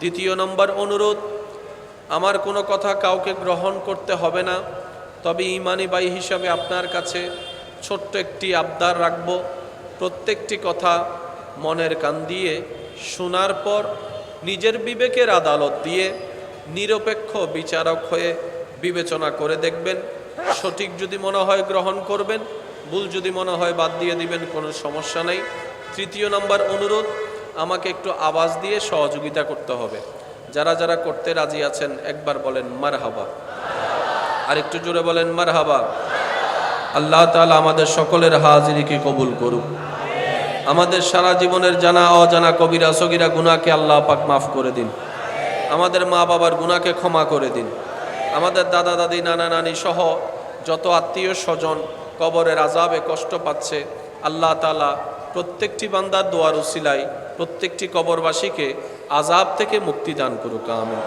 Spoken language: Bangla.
দ্বিতীয় নম্বর অনুরোধ, আমার কোনো কথা কাউকে গ্রহণ করতে হবে না, তবে ইমানি ভাই হিসাবে আপনার কাছে ছোট্ট একটি আবদার রাখব। প্রত্যেকটি কথা মনের কান দিয়ে শোনার পর নিজের বিবেকের আদালত দিয়ে নিরপেক্ষ বিচারক হয়ে বিবেচনা করে দেখবেন। সঠিক যদি মনে হয় গ্রহণ করবেন, ভুল যদি মনে হয় বাদ দিয়ে দিবেন, কোনো সমস্যা নেই। তৃতীয় নম্বর অনুরোধ, আমাকে একটু আওয়াজ দিয়ে সহযোগিতা করতে হবে। যারা যারা করতে রাজি আছেন একবার বলেন মারহাবা, আর একটু জোরে বলেন মারহাবা। আল্লাহ তাআলা আমাদের সকলের হাজিরিকে কবুল করুক। আমাদের সারা জীবনের জানা অজানা কবিরা সগীরা গুনাহকে আল্লাহ পাক মাফ করে দিন। আমাদের মা বাবার গুনাহকে ক্ষমা করে দিন। আমাদের দাদা দাদি নানা নানি সহ যত আত্মীয় স্বজন কবরের আযাবে কষ্ট পাচ্ছে, আল্লাহ তাআলা প্রত্যেকটি বান্দার দোয়ার উসিলায় প্রত্যেকটি কবরবাসীকে আযাব থেকে মুক্তি দান করুক। আমিন।